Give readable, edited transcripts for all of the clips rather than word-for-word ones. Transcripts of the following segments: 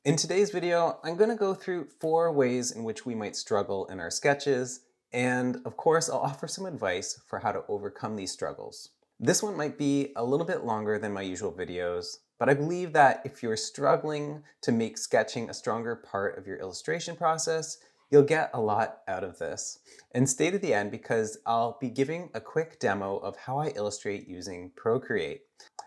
In today's video, I'm going to go through 4 ways in which we might struggle in our sketches, and of course, I'll offer some advice for how to overcome these struggles. This one might be a little bit longer than my usual videos, but I believe that if you're struggling to make sketching a stronger part of your illustration process, you'll get a lot out of this. And stay to the end because I'll be giving a quick demo of how I illustrate using Procreate.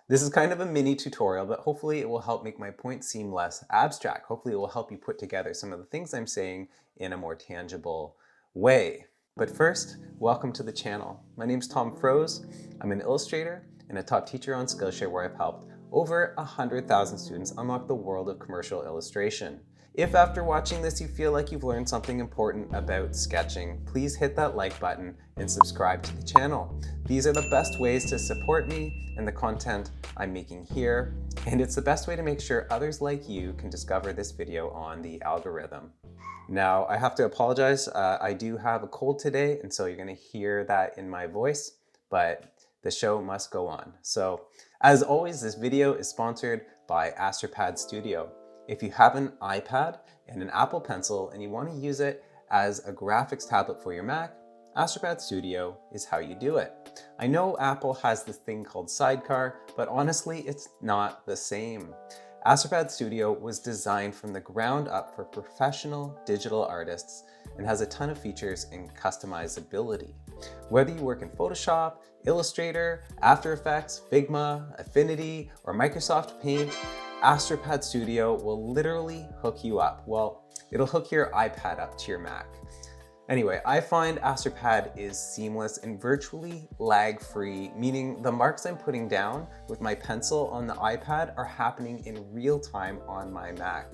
This is kind of a mini tutorial, but hopefully it will help make my point seem less abstract. Hopefully it will help you put together some of the things I'm saying in a more tangible way. But first, welcome to the channel. My name's Tom Froese. I'm an illustrator and a top teacher on Skillshare where I've helped over 100,000 students unlock the world of commercial illustration. If after watching this you feel like you've learned something important about sketching, please hit that like button and subscribe to the channel. These are the best ways to support me and the content I'm making here, and it's the best way to make sure others like you can discover this video on the algorithm. Now, I have to apologize. I do have a cold today, and so you're going to hear that in my voice, but the show must go on. So, as always, this video is sponsored by Astropad Studio. If you have an iPad and an Apple Pencil and you want to use it as a graphics tablet for your Mac, Astropad Studio is how you do it. I know Apple has this thing called Sidecar, but honestly, it's not the same. Astropad Studio was designed from the ground up for professional digital artists and has a ton of features and customizability. Whether you work in Photoshop, Illustrator, After Effects, Figma, Affinity, or Microsoft Paint, Astropad Studio will literally hook you up. Well, it'll hook your iPad up to your Mac. Anyway, I find Astropad is seamless and virtually lag-free, meaning the marks I'm putting down with my pencil on the iPad are happening in real time on my Mac.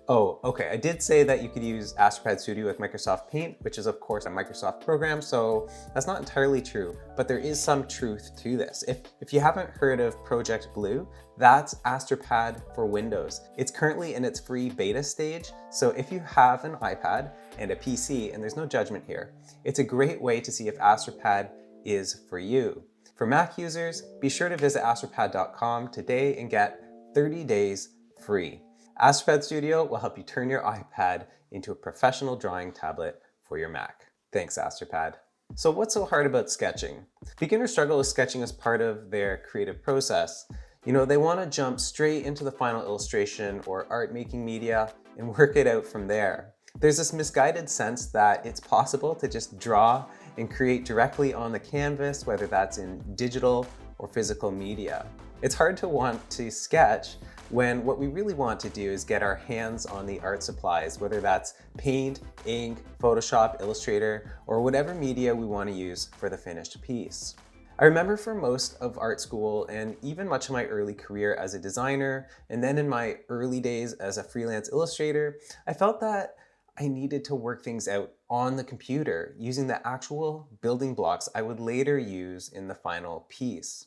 Oh, okay, I did say that you could use Astropad Studio with Microsoft Paint, which is of course a Microsoft program, so that's not entirely true, but there is some truth to this. If you haven't heard of Project Blue, that's Astropad for Windows. It's currently in its free beta stage, so if you have an iPad and a PC, and there's no judgment here, it's a great way to see if Astropad is for you. For Mac users, be sure to visit astropad.com today and get 30 days free. Astropad Studio will help you turn your iPad into a professional drawing tablet for your Mac. Thanks, Astropad. So what's so hard about sketching? Beginners struggle with sketching as part of their creative process. You know, they want to jump straight into the final illustration or art making media and work it out from there. There's this misguided sense that it's possible to just draw and create directly on the canvas, whether that's in digital or physical media. It's hard to want to sketch when what we really want to do is get our hands on the art supplies, whether that's paint, ink, Photoshop, Illustrator, or whatever media we want to use for the finished piece. I remember for most of art school and even much of my early career as a designer, and then in my early days as a freelance illustrator, I felt that I needed to work things out on the computer using the actual building blocks I would later use in the final piece.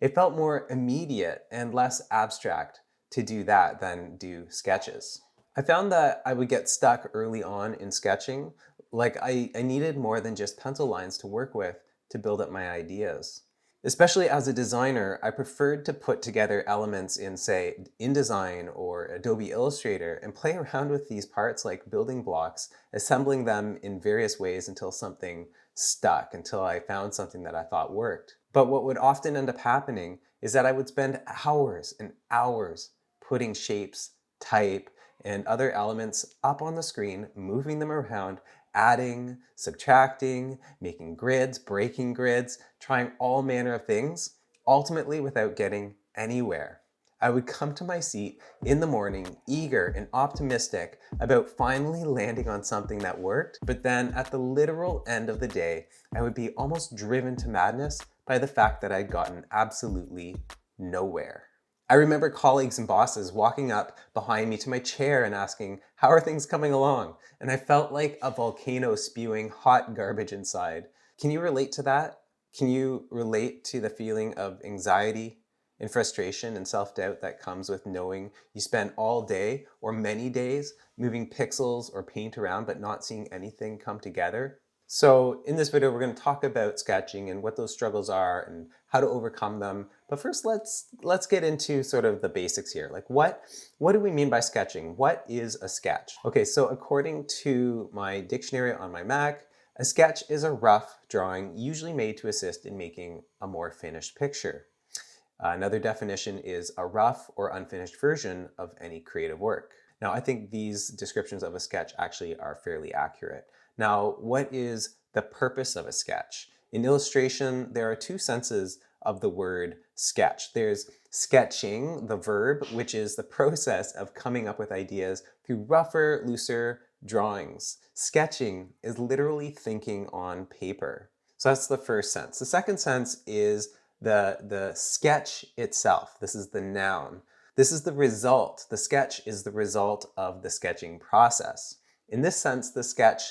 It felt more immediate and less abstract to do that than do sketches. I found that I would get stuck early on in sketching, like I needed more than just pencil lines to work with to build up my ideas. Especially as a designer, I preferred to put together elements in, say, InDesign or Adobe Illustrator and play around with these parts like building blocks, assembling them in various ways until something stuck, until I found something that I thought worked. But what would often end up happening is that I would spend hours and hours putting shapes, type, and other elements up on the screen, moving them around, adding, subtracting, making grids, breaking grids, trying all manner of things, ultimately without getting anywhere. I would come to my seat in the morning, eager and optimistic about finally landing on something that worked, but then at the literal end of the day, I would be almost driven to madness by the fact that I'd gotten absolutely nowhere. I remember colleagues and bosses walking up behind me to my chair and asking, "How are things coming along?" And I felt like a volcano spewing hot garbage inside. Can you relate to that? Can you relate to the feeling of anxiety and frustration and self-doubt that comes with knowing you spent all day or many days moving pixels or paint around but not seeing anything come together? So in this video, we're going to talk about sketching and what those struggles are and how to overcome them. But first, let's get into sort of the basics here. Like what do we mean by sketching? What is a sketch? Okay, so according to my dictionary on my Mac, a sketch is a rough drawing usually made to assist in making a more finished picture. Another definition is a rough or unfinished version of any creative work. Now, I think these descriptions of a sketch actually are fairly accurate. Now, what is the purpose of a sketch? In illustration, there are two senses of the word sketch. There's sketching, the verb, which is the process of coming up with ideas through rougher, looser drawings. Sketching is literally thinking on paper. So that's the first sense. The second sense is the sketch itself. This is the noun. This is the result. The sketch is the result of the sketching process. In this sense, the sketch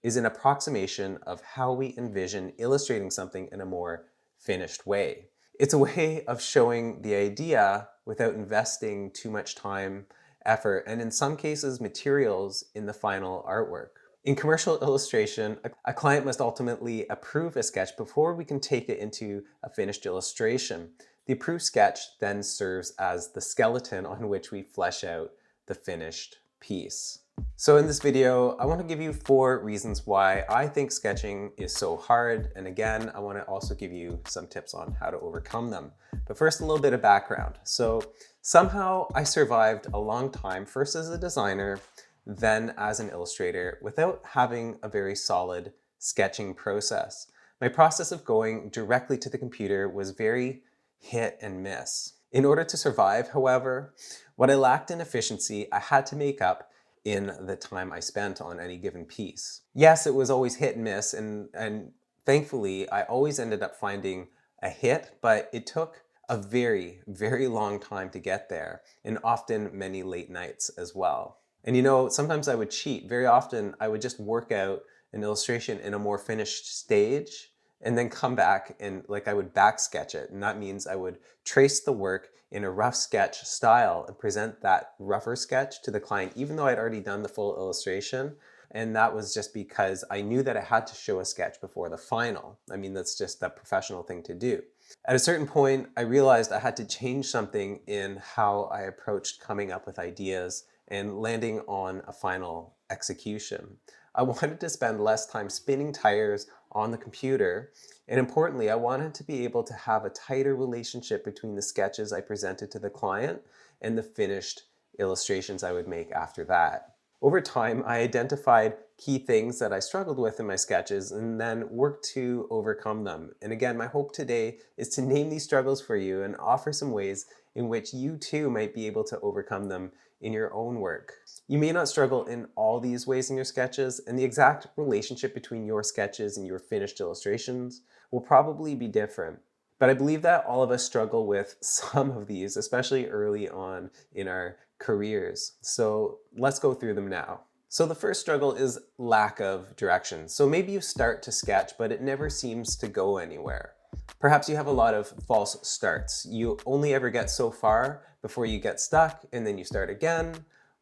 is an approximation of how we envision illustrating something in a more finished way. It's a way of showing the idea without investing too much time, effort, and in some cases, materials in the final artwork. In commercial illustration, a client must ultimately approve a sketch before we can take it into a finished illustration. The approved sketch then serves as the skeleton on which we flesh out the finished piece. So in this video, I want to give you 4 reasons why I think sketching is so hard. And again, I want to also give you some tips on how to overcome them. But first, a little bit of background. So somehow I survived a long time, first as a designer, then as an illustrator, without having a very solid sketching process. My process of going directly to the computer was very hit and miss. In order to survive, however, what I lacked in efficiency, I had to make up in the time I spent on any given piece. Yes, it was always hit and miss, and thankfully, I always ended up finding a hit, but it took a very, very long time to get there, and often many late nights as well. And you know, sometimes I would cheat. Very often, I would just work out an illustration in a more finished stage, and then come back and I would back sketch it. And that means I would trace the work in a rough sketch style and present that rougher sketch to the client, even though I'd already done the full illustration. And that was just because I knew that I had to show a sketch before the final. I mean, that's just the professional thing to do. At a certain point, I realized I had to change something in how I approached coming up with ideas and landing on a final execution. I wanted to spend less time spinning tires on the computer, and importantly, I wanted to be able to have a tighter relationship between the sketches I presented to the client and the finished illustrations I would make after that. Over time, I identified key things that I struggled with in my sketches and then worked to overcome them. And again, my hope today is to name these struggles for you and offer some ways in which you too might be able to overcome them in your own work. You may not struggle in all these ways in your sketches, and the exact relationship between your sketches and your finished illustrations will probably be different. But I believe that all of us struggle with some of these, especially early on in our careers. So let's go through them now. So the first struggle is lack of direction. So maybe you start to sketch, but it never seems to go anywhere. Perhaps you have a lot of false starts. You only ever get so far before you get stuck, and then you start again,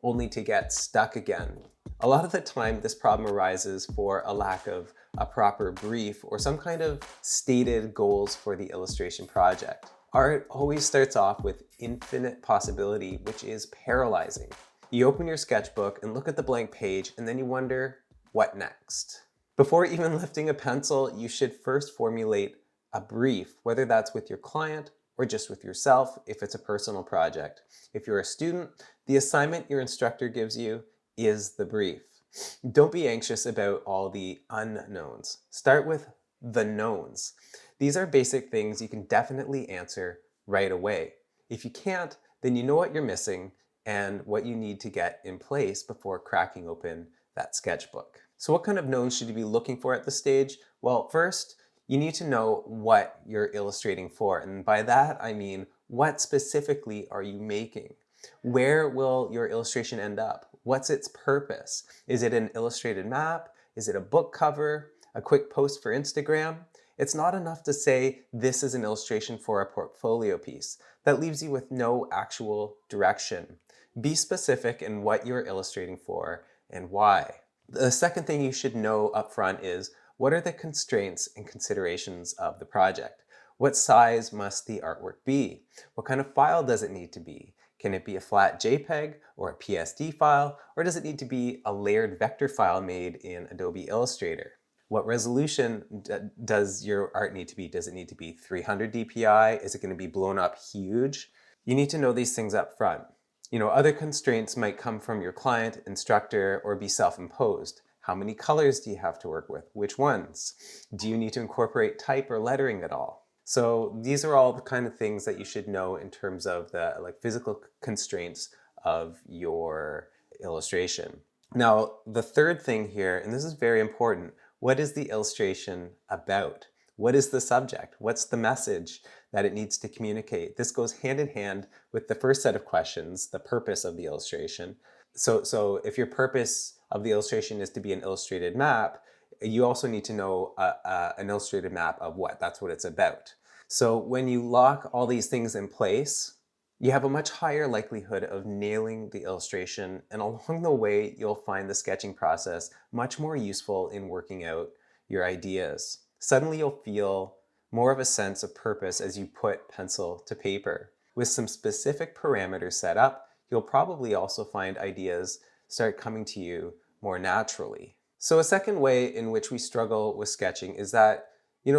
only to get stuck again. A lot of the time, this problem arises for a lack of a proper brief or some kind of stated goals for the illustration project. Art always starts off with infinite possibility, which is paralyzing. You open your sketchbook and look at the blank page, and then you wonder, what next? Before even lifting a pencil, you should first formulate a brief, whether that's with your client or just with yourself if it's a personal project. If you're a student, the assignment your instructor gives you is the brief. Don't be anxious about all the unknowns. Start with the knowns. These are basic things you can definitely answer right away. If you can't, then you know what you're missing and what you need to get in place before cracking open that sketchbook. So what kind of knowns should you be looking for at this stage? Well, first, you need to know what you're illustrating for. And by that, I mean, what specifically are you making? Where will your illustration end up? What's its purpose? Is it an illustrated map? Is it a book cover? A quick post for Instagram? It's not enough to say this is an illustration for a portfolio piece. That leaves you with no actual direction. Be specific in what you're illustrating for and why. The second thing you should know up front is What are the constraints and considerations of the project? What size must the artwork be? What kind of file does it need to be? Can it be a flat JPEG or a PSD file, or does it need to be a layered vector file made in Adobe Illustrator? What resolution does your art need to be? Does it need to be 300 dpi? Is it going to be blown up huge? You need to know these things up front. Other constraints might come from your client, instructor, or be self-imposed. How many colors do you have to work with? Which ones? Do you need to incorporate type or lettering at all? So these are all the kind of things that you should know in terms of the physical constraints of your illustration. Now, the third thing here, and this is very important, what is the illustration about? What is the subject? What's the message that it needs to communicate? This goes hand in hand with the first set of questions, the purpose of the illustration. So if your purpose of the illustration is to be an illustrated map, you also need to know an illustrated map of what? That's what it's about. So when you lock all these things in place, you have a much higher likelihood of nailing the illustration, and along the way, you'll find the sketching process much more useful in working out your ideas. Suddenly you'll feel more of a sense of purpose as you put pencil to paper. With some specific parameters set up, you'll probably also find ideas start coming to you more naturally. So a second way in which we struggle with sketching is that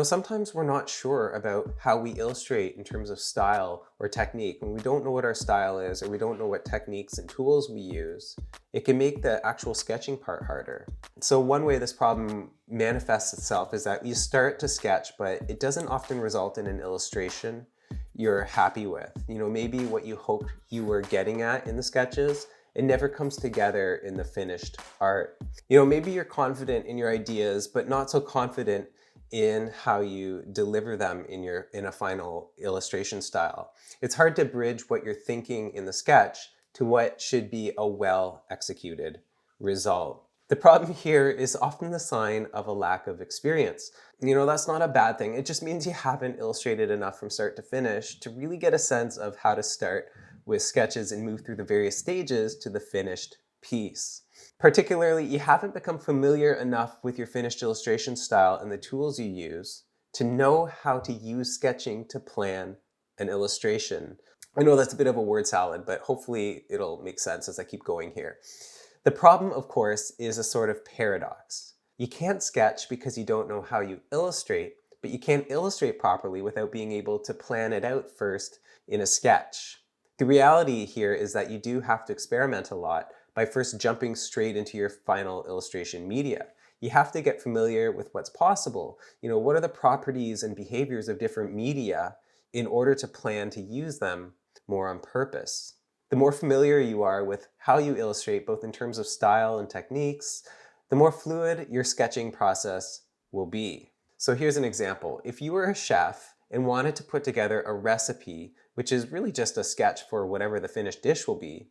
sometimes we're not sure about how we illustrate in terms of style or technique. When we don't know what our style is, or we don't know what techniques and tools we use, it can make the actual sketching part harder. So one way this problem manifests itself is that you start to sketch, but it doesn't often result in an illustration you're happy with. Maybe what you hoped you were getting at in the sketches, it never comes together in the finished art. Maybe you're confident in your ideas, but not so confident in how you deliver them in a final illustration style. It's hard to bridge what you're thinking in the sketch to what should be a well-executed result. The problem here is often the sign of a lack of experience. That's not a bad thing. It just means you haven't illustrated enough from start to finish to really get a sense of how to start with sketches and move through the various stages to the finished piece. Particularly, you haven't become familiar enough with your finished illustration style and the tools you use to know how to use sketching to plan an illustration. I know that's a bit of a word salad, but hopefully it'll make sense as I keep going here. The problem, of course, is a sort of paradox. You can't sketch because you don't know how you illustrate, but you can't illustrate properly without being able to plan it out first in a sketch. The reality here is that you do have to experiment a lot by first jumping straight into your final illustration media. You have to get familiar with what's possible. What are the properties and behaviors of different media in order to plan to use them more on purpose. The more familiar you are with how you illustrate, both in terms of style and techniques, the more fluid your sketching process will be. So here's an example. If you were a chef and wanted to put together a recipe, which is really just a sketch for whatever the finished dish will be,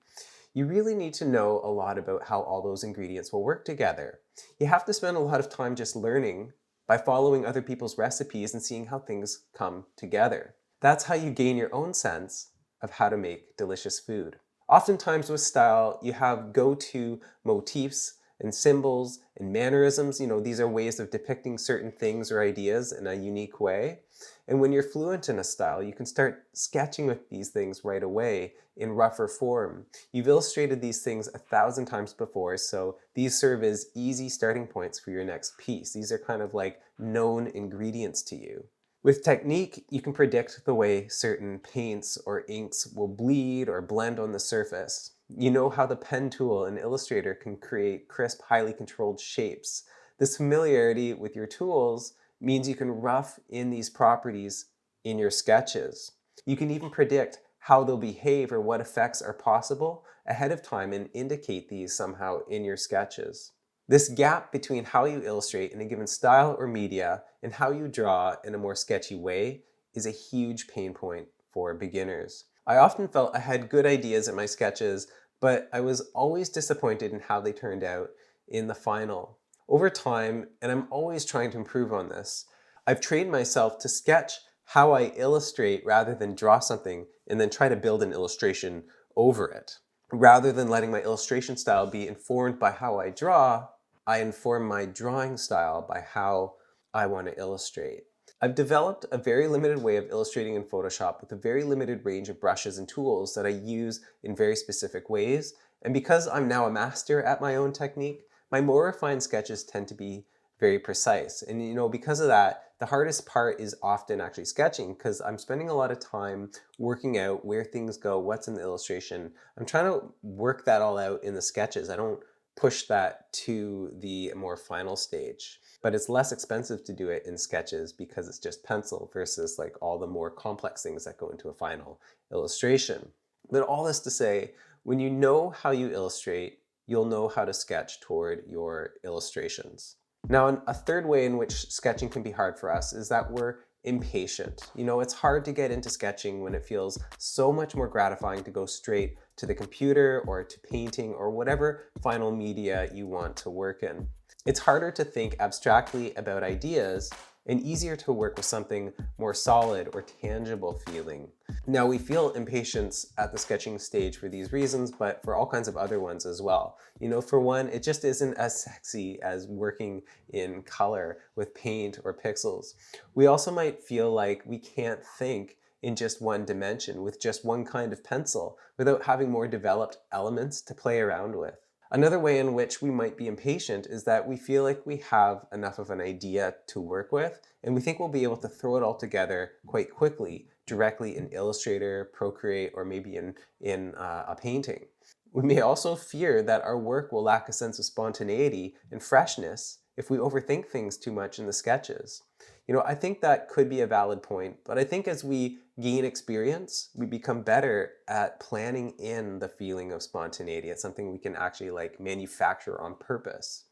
you really need to know a lot about how all those ingredients will work together. You have to spend a lot of time just learning by following other people's recipes and seeing how things come together. That's how you gain your own sense of how to make delicious food. Oftentimes with style, you have go-to motifs and symbols and mannerisms. These are ways of depicting certain things or ideas in a unique way. And when you're fluent in a style, you can start sketching with these things right away in rougher form. You've illustrated these things 1,000 times before, so these serve as easy starting points for your next piece. These are kind of like known ingredients to you. With technique, you can predict the way certain paints or inks will bleed or blend on the surface. You know how the pen tool in Illustrator can create crisp, highly controlled shapes. This familiarity with your tools means you can rough in these properties in your sketches. You can even predict how they'll behave or what effects are possible ahead of time and indicate these somehow in your sketches. This gap between how you illustrate in a given style or media and how you draw in a more sketchy way is a huge pain point for beginners. I often felt I had good ideas in my sketches, but I was always disappointed in how they turned out in the final. Over time, and I'm always trying to improve on this, I've trained myself to sketch how I illustrate rather than draw something and then try to build an illustration over it. Rather than letting my illustration style be informed by how I draw, I inform my drawing style by how I want to illustrate. I've developed a very limited way of illustrating in Photoshop with a very limited range of brushes and tools that I use in very specific ways. And because I'm now a master at my own technique, my more refined sketches tend to be very precise. And because of that, the hardest part is often actually sketching because I'm spending a lot of time working out where things go, what's in the illustration. I'm trying to work that all out in the sketches. I don't push that to the more final stage. But it's less expensive to do it in sketches because it's just pencil versus like all the more complex things that go into a final illustration. But all this to say, when you know how you illustrate, you'll know how to sketch toward your illustrations. Now, a third way in which sketching can be hard for us is that we're impatient. It's hard to get into sketching when it feels so much more gratifying to go straight to the computer or to painting or whatever final media you want to work in. It's harder to think abstractly about ideas and easier to work with something more solid or tangible feeling. Now, we feel impatience at the sketching stage for these reasons, but for all kinds of other ones as well. For one, it just isn't as sexy as working in color with paint or pixels. We also might feel like we can't think in just one dimension with just one kind of pencil without having more developed elements to play around with. Another way in which we might be impatient is that we feel like we have enough of an idea to work with, and we think we'll be able to throw it all together quite quickly, directly in Illustrator, Procreate, or maybe in a painting. We may also fear that our work will lack a sense of spontaneity and freshness if we overthink things too much in the sketches. I think that could be a valid point, but I think as we gain experience, we become better at planning in the feeling of spontaneity. It's something we can actually manufacture on purpose.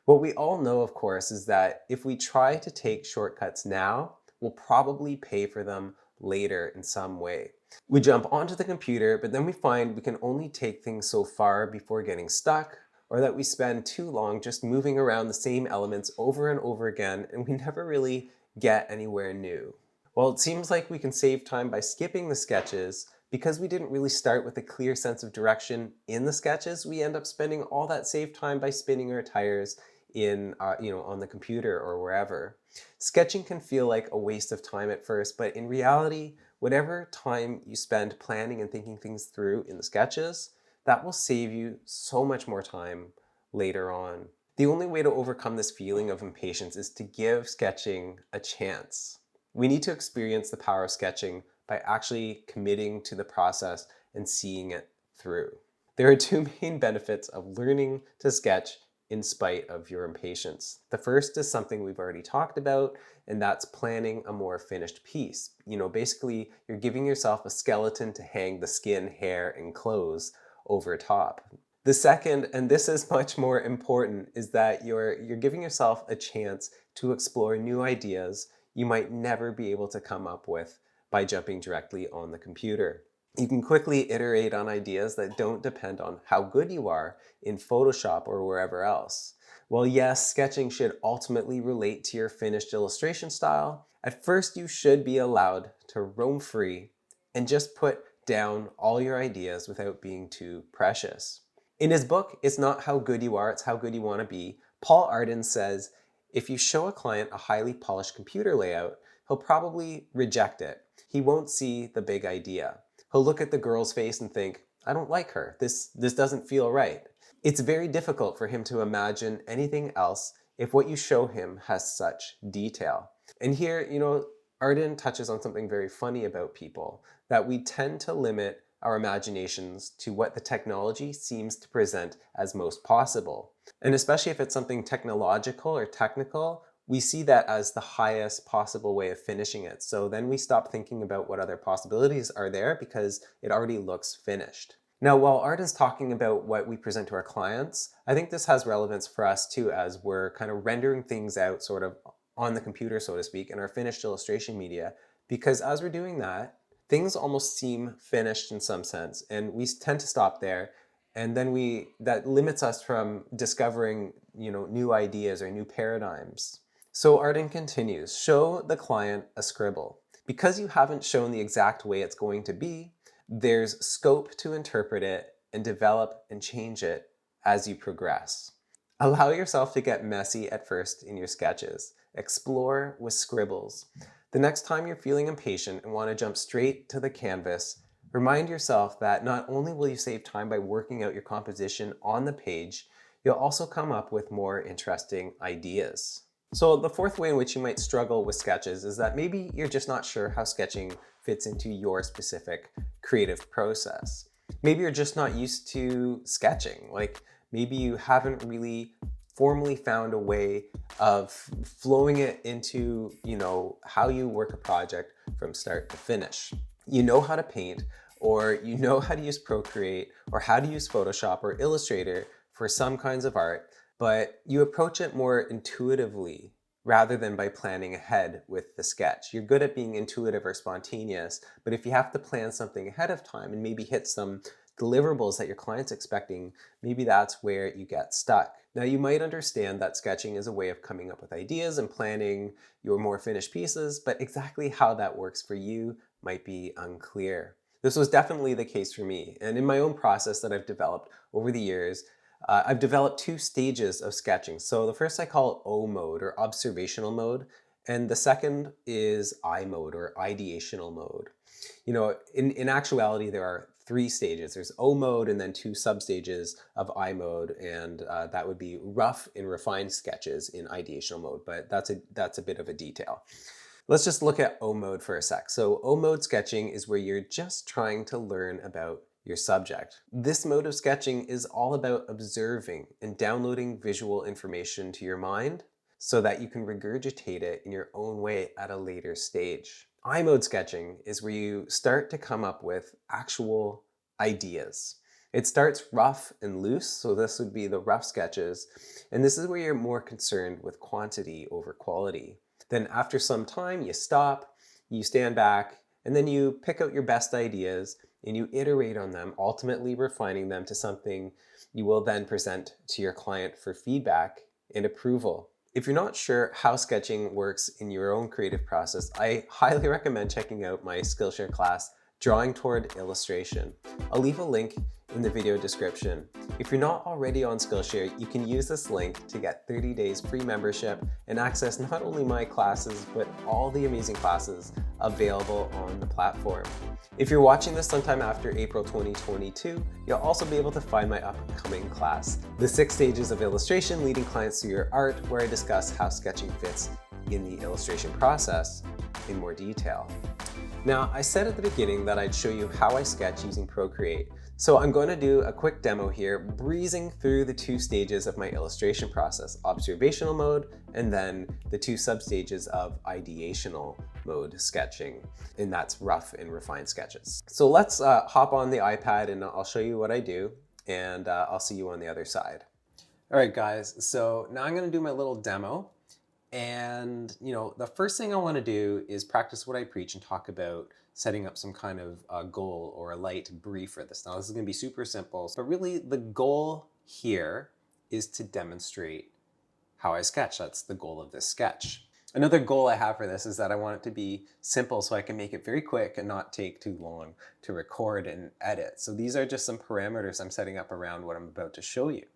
What we all know, of course, is that if we try to take shortcuts now, we'll probably pay for them later in some way. We jump onto the computer, but then we find we can only take things so far before getting stuck, or that we spend too long just moving around the same elements over and over again, and we never really get anywhere new. Well, it seems like we can save time by skipping the sketches. Because we didn't really start with a clear sense of direction in the sketches, we end up spending all that saved time by spinning our tires on the computer or wherever. Sketching can feel like a waste of time at first, but in reality, whatever time you spend planning and thinking things through in the sketches, that will save you so much more time later on. The only way to overcome this feeling of impatience is to give sketching a chance. We need to experience the power of sketching by actually committing to the process and seeing it through. There are two main benefits of learning to sketch in spite of your impatience. The first is something we've already talked about, and that's planning a more finished piece. Basically, you're giving yourself a skeleton to hang the skin, hair, and clothes over top. The second, and this is much more important, is that you're giving yourself a chance to explore new ideas you might never be able to come up with by jumping directly on the computer. You can quickly iterate on ideas that don't depend on how good you are in Photoshop or wherever else. While yes, sketching should ultimately relate to your finished illustration style, at first you should be allowed to roam free and just put down all your ideas without being too precious. In his book, It's Not How Good You Are, It's How Good You Want to Be, Paul Arden says, if you show a client a highly polished computer layout, he'll probably reject it. He won't see the big idea. He'll look at the girl's face and think, I don't like her. This doesn't feel right. It's very difficult for him to imagine anything else if what you show him has such detail. And here, Arden touches on something very funny about people, that we tend to limit our imaginations to what the technology seems to present as most possible. And especially if it's something technological or technical, we see that as the highest possible way of finishing it. So then we stop thinking about what other possibilities are there because it already looks finished. Now, while Arden's talking about what we present to our clients, I think this has relevance for us too, as we're kind of rendering things out sort of on the computer, so to speak, in our finished illustration media. Because as we're doing that, things almost seem finished in some sense, and we tend to stop there, and then that limits us from discovering, new ideas or new paradigms. So Arden continues, show the client a scribble. Because you haven't shown the exact way it's going to be, there's scope to interpret it and develop and change it as you progress. Allow yourself to get messy at first in your sketches. Explore with scribbles. The next time you're feeling impatient and want to jump straight to the canvas, remind yourself that not only will you save time by working out your composition on the page, you'll also come up with more interesting ideas. So the fourth way in which you might struggle with sketches is that maybe you're just not sure how sketching fits into your specific creative process. Maybe you're just not used to sketching. Like maybe you haven't really formally found a way of flowing it into, how you work a project from start to finish. You know how to paint, or you know how to use Procreate, or how to use Photoshop or Illustrator for some kinds of art, but you approach it more intuitively rather than by planning ahead with the sketch. You're good at being intuitive or spontaneous, but if you have to plan something ahead of time and maybe hit some deliverables that your client's expecting, maybe that's where you get stuck. Now, you might understand that sketching is a way of coming up with ideas and planning your more finished pieces, but exactly how that works for you might be unclear. This was definitely the case for me, and in my own process that I've developed over the years, I've developed two stages of sketching. So the first I call O mode, or observational mode, and the second is I mode, or ideational mode. In actuality, there are three stages. There's O mode and then two substages of I mode, and that would be rough and refined sketches in ideational mode, but that's a bit of a detail. Let's just look at O mode for a sec. So O mode sketching is where you're just trying to learn about your subject. This mode of sketching is all about observing and downloading visual information to your mind so that you can regurgitate it in your own way at a later stage. I mode sketching is where you start to come up with actual ideas. It starts rough and loose, so this would be the rough sketches, and this is where you're more concerned with quantity over quality. Then after some time, you stop, you stand back, and then you pick out your best ideas and you iterate on them, ultimately refining them to something you will then present to your client for feedback and approval. If you're not sure how sketching works in your own creative process, I highly recommend checking out my Skillshare class, Drawing Toward Illustration. I'll leave a link in the video description. If you're not already on Skillshare, you can use this link to get 30 days free membership and access not only my classes, but all the amazing classes available on the platform. If you're watching this sometime after April 2022, you'll also be able to find my upcoming class, The 6 Stages of Illustration Leading Clients Through Your Art, where I discuss how sketching fits in the illustration process in more detail. Now, I said at the beginning that I'd show you how I sketch using Procreate, so I'm going to do a quick demo here, breezing through the two stages of my illustration process, observational mode, and then the two substages of ideational mode sketching, and that's rough and refined sketches. So let's hop on the iPad and I'll show you what I do, and I'll see you on the other side. All right, guys, so now I'm going to do my little demo. And the first thing I want to do is practice what I preach and talk about setting up some kind of goal or a light brief for this. Now, this is going to be super simple, but really the goal here is to demonstrate how I sketch. That's the goal of this sketch. Another goal I have for this is that I want it to be simple so I can make it very quick and not take too long to record and edit. So these are just some parameters I'm setting up around what I'm about to show you.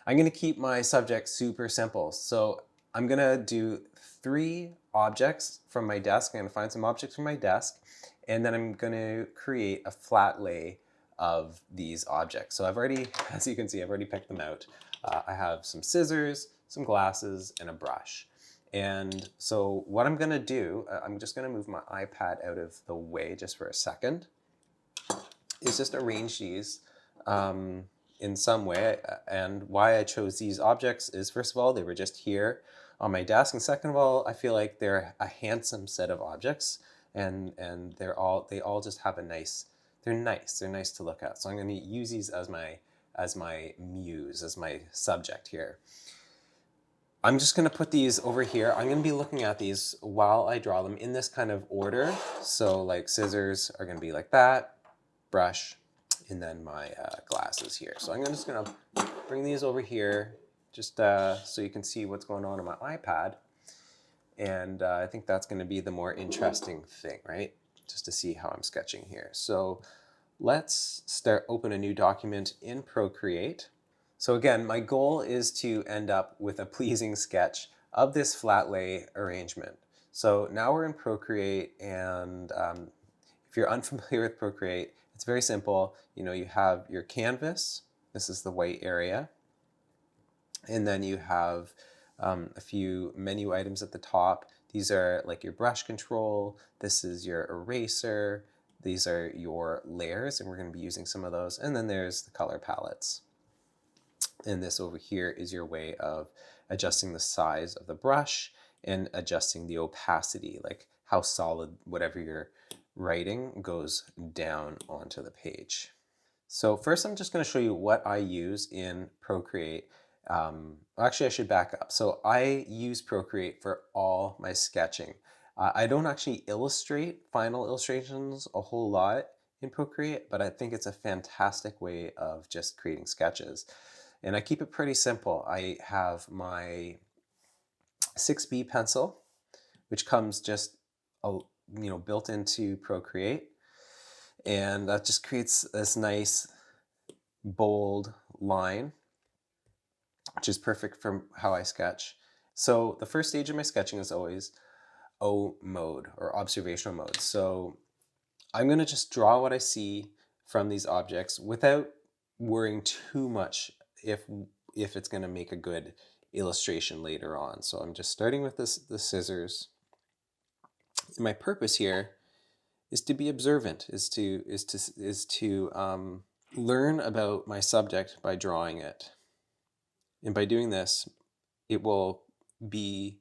I'm going to keep my subject super simple. So I'm going to do 3 objects from my desk. I'm going to find some objects from my desk, and then I'm going to create a flat lay of these objects. So I've already, as you can see, I've already picked them out. I have some scissors, some glasses, and a brush. And so what I'm going to do, I'm just going to move my iPad out of the way just for a second, is just arrange these in some way. And why I chose these objects is, first of all, they were just here on my desk, and second of all, I feel like they're a handsome set of objects, and they all just have they're nice to look at. So I'm going to use these as my muse, as my subject here. I'm just going to put these over here. I'm going to be looking at these while I draw them in this kind of order. So like scissors are going to be like that, brush, and then my glasses here. So I'm just going to bring these over here just so you can see what's going on my iPad. And I think that's going to be the more interesting thing, right? Just to see how I'm sketching here. So let's open a new document in Procreate. So again, my goal is to end up with a pleasing sketch of this flat lay arrangement. So now we're in Procreate, and if you're unfamiliar with Procreate, it's very simple. You have your canvas. This is the white area. And then you have a few menu items at the top. These are like your brush control. This is your eraser. These are your layers, and we're going to be using some of those. And then there's the color palettes. And this over here is your way of adjusting the size of the brush and adjusting the opacity, like how solid whatever you're writing goes down onto the page. So first I'm just going to show you what I use in Procreate. Actually, I should back up. So I use Procreate for all my sketching. I don't actually illustrate final illustrations a whole lot in Procreate, but I think it's a fantastic way of just creating sketches. And I keep it pretty simple. I have my 6B pencil, which comes just built into Procreate, and that just creates this nice bold line, which is perfect for how I sketch. So the first stage of my sketching is always O mode, or observational mode. So I'm going to just draw what I see from these objects without worrying too much if it's going to make a good illustration later on. So I'm just starting with the scissors. And my purpose here is to be observant, is to learn about my subject by drawing it. And by doing this, it will be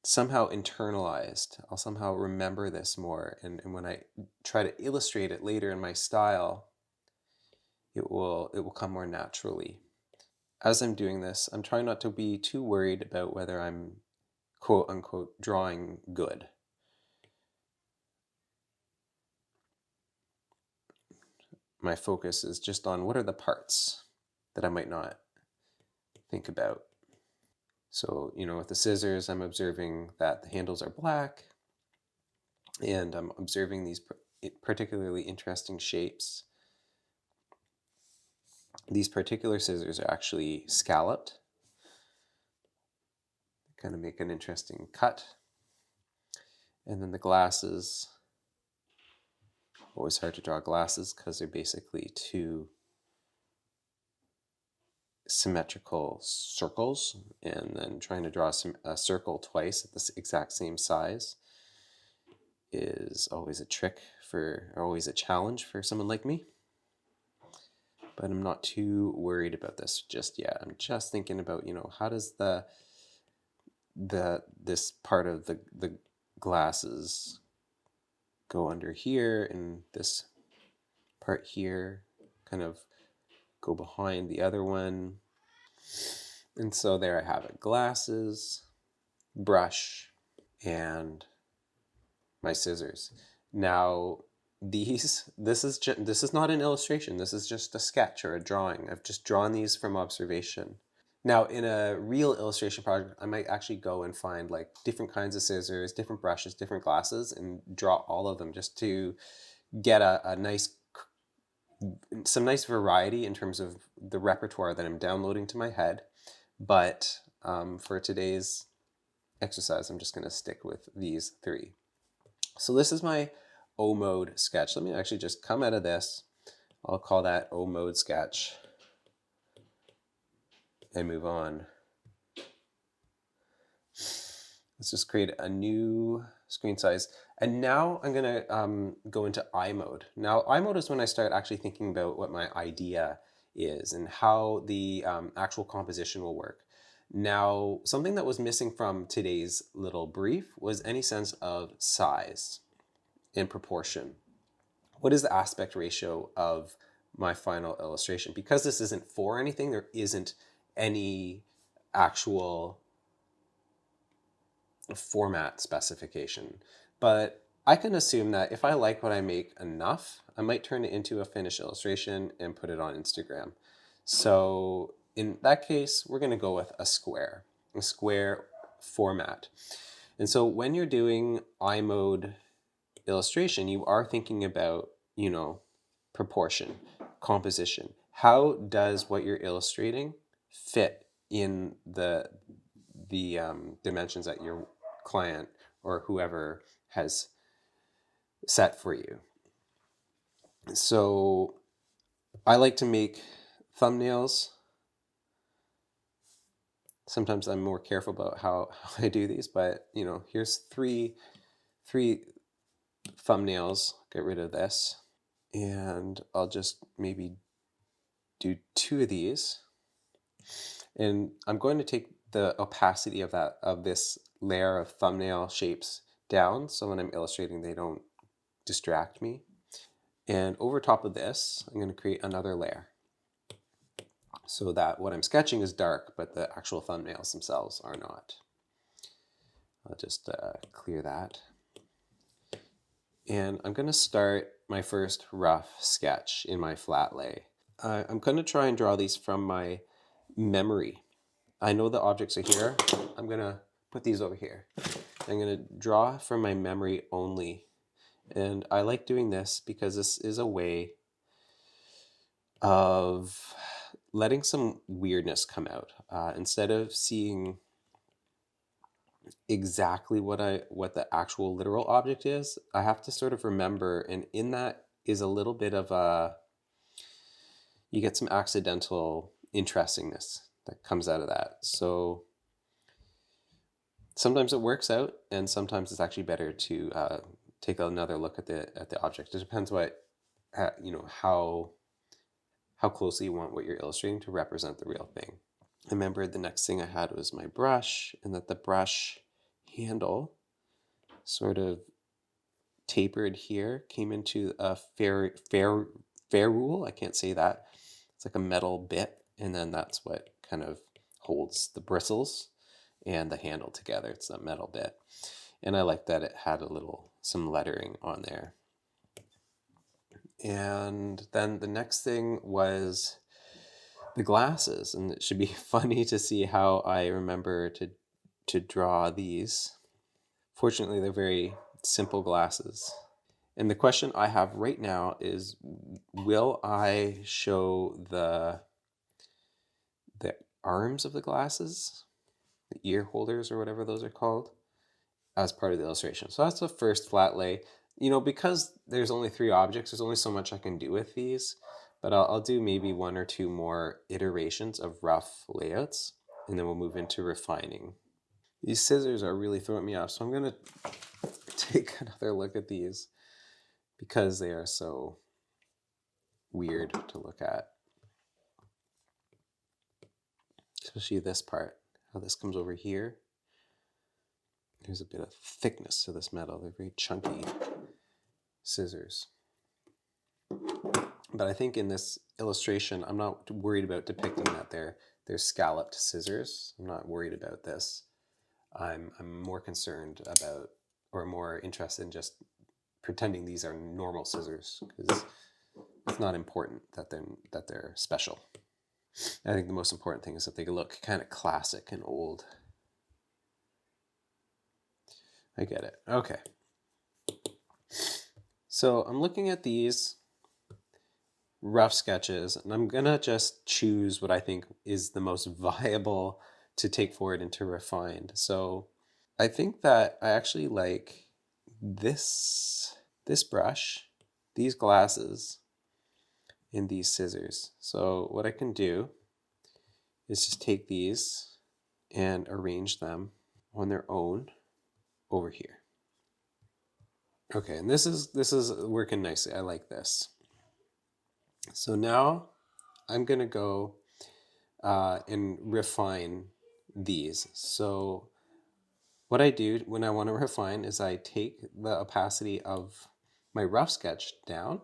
somehow internalized. I'll somehow remember this more. And when I try to illustrate it later in my style, it will come more naturally. As I'm doing this, I'm trying not to be too worried about whether I'm quote unquote drawing good. My focus is just on what are the parts that I might not think about. So, with the scissors, I'm observing that the handles are black, and I'm observing these particularly interesting shapes. These particular scissors are actually scalloped. They kind of make an interesting cut. And then the glasses, always hard to draw glasses because they're basically two symmetrical circles, and then trying to draw a circle twice at the exact same size is always a challenge for someone like me. But I'm not too worried about this just yet. I'm just thinking about, how does this part of the glasses go under here, and this part here kind of go behind the other one. And so there I have it. Glasses, brush, and my scissors. Now this is not an illustration. This is just a sketch or a drawing. I've just drawn these from observation. Now in a real illustration project, I might actually go and find like different kinds of scissors, different brushes, different glasses, and draw all of them just to get some nice variety in terms of the repertoire that I'm downloading to my head. But for today's exercise, I'm just going to stick with these three. So this is my O mode sketch. Let me actually just come out of this. I'll call that O mode sketch and move on. Let's just create a new screen size. And now I'm going to go into I mode. Now I mode is when I start actually thinking about what my idea is and how the actual composition will work. Now, something that was missing from today's little brief was any sense of size and proportion. What is the aspect ratio of my final illustration? Because this isn't for anything, there isn't any actual format specification. But I can assume that if I like what I make enough, I might turn it into a finished illustration and put it on Instagram. So in that case, we're going to go with a square format. And so when you're doing I mode illustration, you are thinking about, proportion, composition. how does what you're illustrating fit in the dimensions that your client or whoever has set for you. So I like to make thumbnails. Sometimes I'm more careful about how I do these, but here's three thumbnails. Get rid of this, and I'll just maybe do 2 of these. And I'm going to take the opacity of this layer of thumbnail shapes down, so when I'm illustrating they don't distract me. And over top of this, I'm going to create another layer so that what I'm sketching is dark, but the actual thumbnails themselves are not. I'll just clear that. And I'm going to start my first rough sketch in my flat lay. I'm going to try and draw these from my memory. I know the objects are here. I'm going to put these over here. I'm going to draw from my memory only. And I like doing this because this is a way of letting some weirdness come out. Instead of seeing exactly what the actual literal object is, I have to sort of remember, and in that is a little bit of you get some accidental interestingness that comes out of that. So sometimes it works out, and sometimes it's actually better to take another look at the object. It depends how closely you want what you're illustrating to represent the real thing. I remember the next thing I had was my brush, and that the brush handle sort of tapered here, came into a ferrule. I can't say that. It's like a metal bit, and then that's what kind of holds the bristles and the handle together. It's that metal bit. And I like that it had some lettering on there. And then the next thing was the glasses, and it should be funny to see how I remember to draw these. Fortunately, they're very simple glasses. And the question I have right now is, will I show the arms of the glasses, the ear holders or whatever those are called, as part of the illustration? So that's the first flat lay. Because there's only 3 objects, there's only so much I can do with these, but I'll do maybe 1 or 2 more iterations of rough layouts, and then we'll move into refining. These scissors are really throwing me off, so I'm going to take another look at these because they are so weird to look at. Especially this part, how this comes over here. There's a bit of thickness to this metal. They're very chunky scissors. But I think in this illustration, I'm not worried about depicting that they're scalloped scissors. I'm not worried about this. I'm more concerned about, or more interested in just pretending these are normal scissors, because it's not important that they're special. I think the most important thing is that they look kind of classic and old. I get it. Okay. So I'm looking at these rough sketches, and I'm gonna just choose what I think is the most viable to take forward into refined. So I think that I actually like this brush, these glasses, and these scissors. So what I can do is just take these and arrange them on their own over here. Okay, and this is working nicely. I like this. So now I'm gonna go and refine these. So what I do when I want to refine is I take the opacity of my rough sketch down,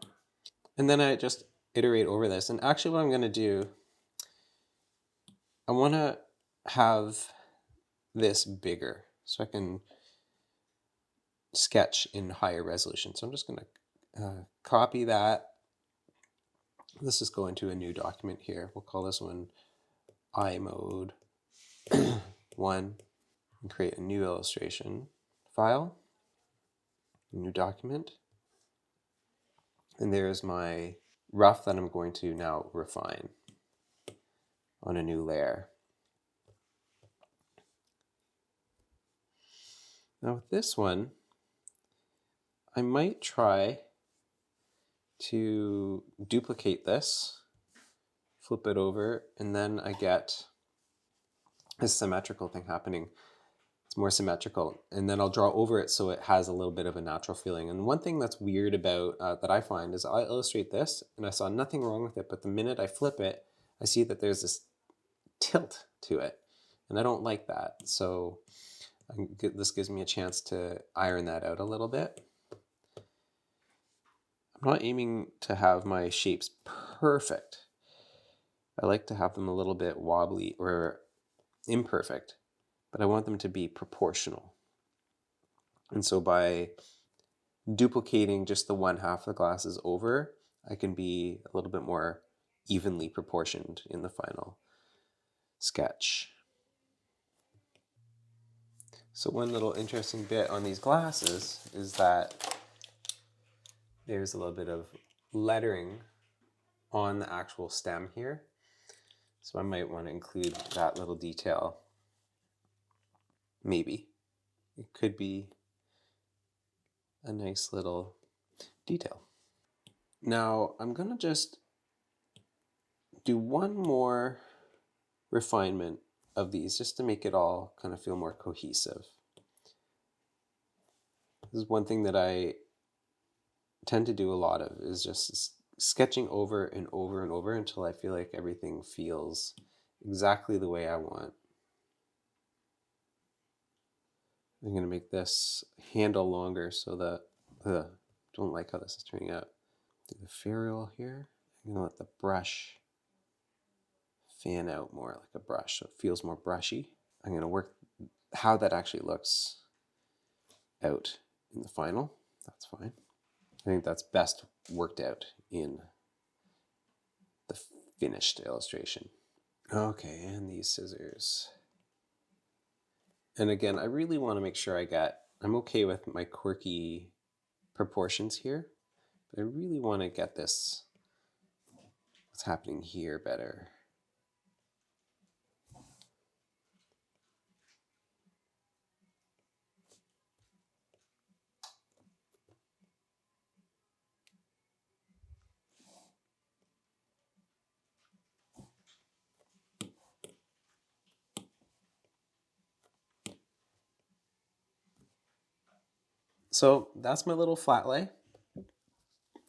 and then I just iterate over this. And actually what I'm going to do, I want to have this bigger so I can sketch in higher resolution. So I'm just going to copy that. Let's just go into a new document here. We'll call this one iMode 1 and create a new illustration file, new document. And there's my rough that I'm going to now refine on a new layer. Now with this one, I might try to duplicate this, flip it over, and then I get this symmetrical thing happening. It's more symmetrical, and then I'll draw over it so it has a little bit of a natural feeling. And one thing that's weird about that I find is I illustrate this and I saw nothing wrong with it, but the minute I flip it, I see that there's this tilt to it, and I don't like that. So this gives me a chance to iron that out a little bit. I'm not aiming to have my shapes perfect. I like to have them a little bit wobbly or imperfect, but I want them to be proportional. And so by duplicating just the one half of the glasses over, I can be a little bit more evenly proportioned in the final sketch. So one little interesting bit on these glasses is that there's a little bit of lettering on the actual stem here. So I might want to include that little detail. Maybe. It could be a nice little detail. Now I'm going to just do one more refinement of these just to make it all kind of feel more cohesive. This is one thing that I tend to do a lot of, is just sketching over and over and over until I feel like everything feels exactly the way I want. I'm going to make this handle longer so that, don't like how this is turning out. Do the ferrule here. I'm going to let the brush fan out more like a brush so it feels more brushy. I'm going to work how that actually looks out in the final. That's fine. I think that's best worked out in the finished illustration. Okay, and these scissors. And again, I really want to make sure I'm okay with my quirky proportions here, but I really want to get this, what's happening here, better. So that's my little flat lay.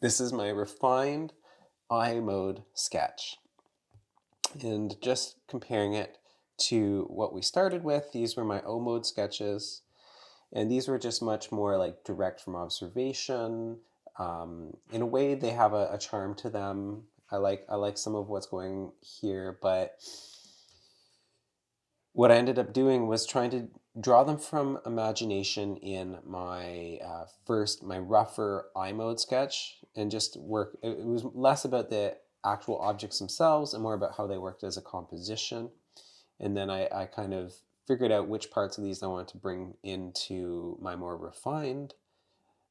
This is my refined eye mode sketch. And just comparing it to what we started with, these were my O mode sketches. And these were just much more like direct from observation. In a way, they have a charm to them. I like some of what's going here, but what I ended up doing was trying to draw them from imagination in my my rougher eye mode sketch, and just work. It was less about the actual objects themselves and more about how they worked as a composition. And then I kind of figured out which parts of these I wanted to bring into my more refined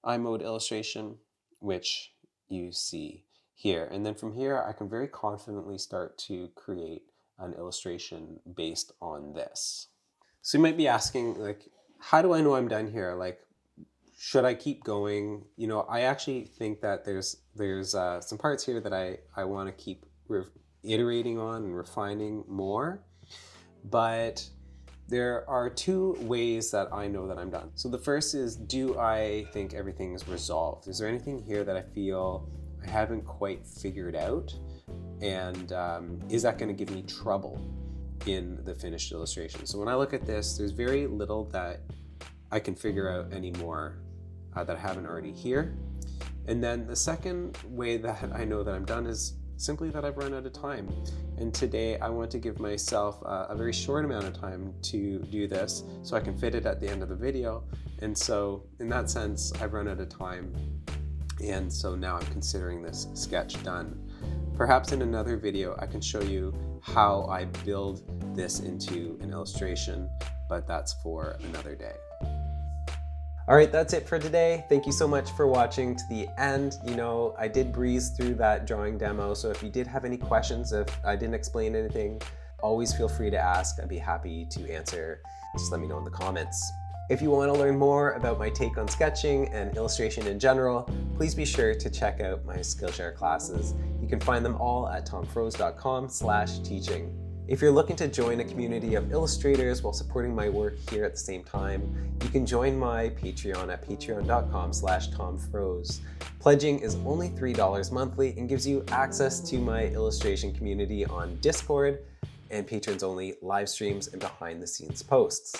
eye mode illustration, which you see here. And then from here, I can very confidently start to create an illustration based on this. So you might be asking, like, how do I know I'm done here? Like, should I keep going? You know, I actually think that there's some parts here that I want to keep iterating on and refining more. But there are two ways that I know that I'm done. So the first is, do I think everything is resolved? Is there anything here that I feel I haven't quite figured out? And is that going to give me trouble in the finished illustration? So when I look at this, there's very little that I can figure out anymore that I haven't already here. And then the second way that I know that I'm done is simply that I've run out of time. And today I want to give myself a very short amount of time to do this so I can fit it at the end of the video. And so in that sense, I've run out of time. And so now I'm considering this sketch done. Perhaps in another video, I can show you how I build this into an illustration, but that's for another day. All right, that's it for today. Thank you so much for watching to the end. I did breeze through that drawing demo, so if you did have any questions, if I didn't explain anything, always feel free to ask. I'd be happy to answer. Just let me know in the comments. If you want to learn more about my take on sketching and illustration in general, please be sure to check out my Skillshare classes. You can find them all at tomfroese.com/teaching. If you're looking to join a community of illustrators while supporting my work here at the same time, you can join my Patreon at patreon.com/tomfroese. Pledging is only $3 monthly and gives you access to my illustration community on Discord and patrons-only live streams and behind-the-scenes posts.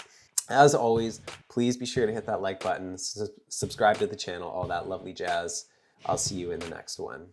As always, please be sure to hit that like button, subscribe to the channel, all that lovely jazz. I'll see you in the next one.